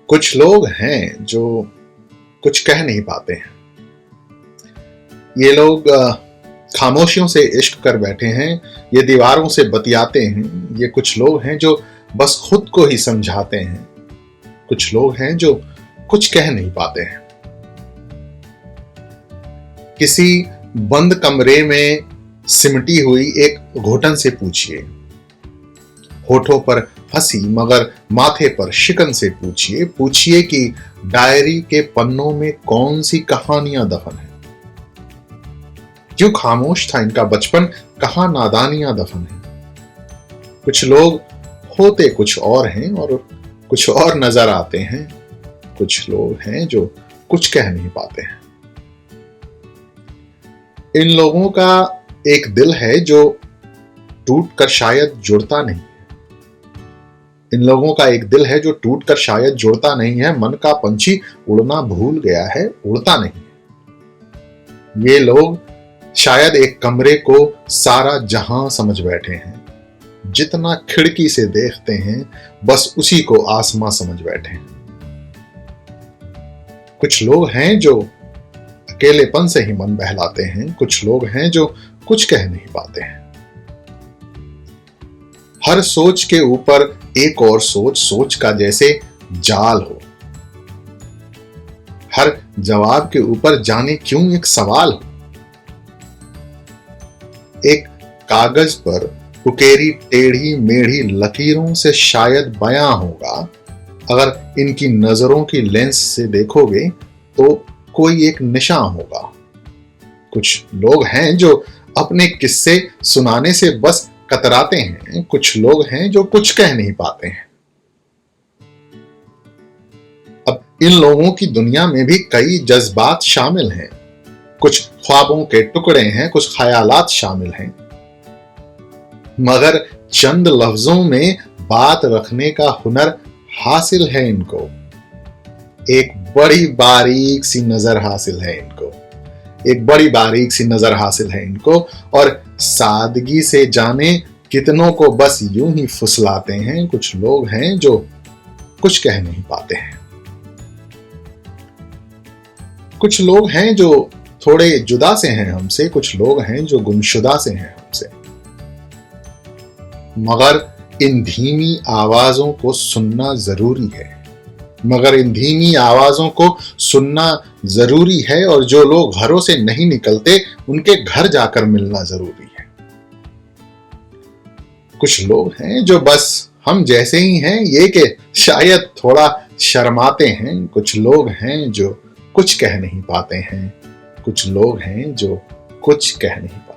कुछ लोग हैं जो कुछ कह नहीं पाते हैं। ये लोग खामोशियों से इश्क कर बैठे हैं, ये दीवारों से बतियाते हैं। ये कुछ लोग हैं जो बस खुद को ही समझाते हैं। कुछ लोग हैं जो कुछ कह नहीं पाते हैं। किसी बंद कमरे में सिमटी हुई एक घुटन से पूछिए, होठों पर हंसी मगर माथे पर शिकन से पूछिए कि डायरी के पन्नों में कौन सी कहानियां दफन है। क्यों खामोश था इनका बचपन, कहां नादानियां दफन है। कुछ लोग होते कुछ और हैं और कुछ और नजर आते हैं। कुछ लोग हैं जो कुछ कह नहीं पाते हैं। इन लोगों का एक दिल है जो टूटकर शायद जुड़ता नहीं है। इन लोगों का एक दिल है जो टूटकर शायद जुड़ता नहीं है। मन का पंछी उड़ना भूल गया है, उड़ता नहीं। ये लोग शायद एक कमरे को सारा जहां समझ बैठे हैं। जितना खिड़की से देखते हैं बस उसी को आसमां समझ बैठे हैं। कुछ लोग हैं जो अकेलेपन से ही मन बहलाते हैं। कुछ लोग हैं जो कुछ कह नहीं पाते हैं। हर सोच के ऊपर एक और सोच, सोच का जैसे जाल हो। हर जवाब के ऊपर जाने क्यों एक सवाल हो। एक कागज पर उकेरी टेढ़ी मेढ़ी लकीरों से शायद बयां होगा। अगर इनकी नजरों की लेंस से देखोगे तो कोई एक निशान होगा। कुछ लोग हैं जो अपने किस्से सुनाने से बस कतराते हैं। कुछ लोग हैं जो कुछ कह नहीं पाते हैं। अब इन लोगों की दुनिया में भी कई जज्बात शामिल हैं। कुछ ख्वाबों के टुकड़े हैं, कुछ ख्यालात शामिल हैं। मगर चंद लफ्जों में बात रखने का हुनर हासिल है इनको। एक बड़ी बारीक सी नजर हासिल है इनको। एक बड़ी बारीक सी नजर हासिल है इनको और सादगी से जाने कितनों को बस यूं ही फुसलाते हैं। कुछ लोग हैं जो कुछ कह नहीं पाते हैं। कुछ लोग हैं जो थोड़े जुदा से हैं हमसे। कुछ लोग हैं जो गुमशुदा से हैं हमसे। मगर इन धीमी आवाजों को सुनना जरूरी है। मगर इन धीमी आवाजों को सुनना जरूरी है और जो लोग घरों से नहीं निकलते उनके घर जाकर मिलना जरूरी है। कुछ लोग हैं जो बस हम जैसे ही हैं, ये कि शायद थोड़ा शर्माते हैं। कुछ लोग हैं जो कुछ कह नहीं पाते हैं। कुछ लोग हैं जो कुछ कह नहीं पाते।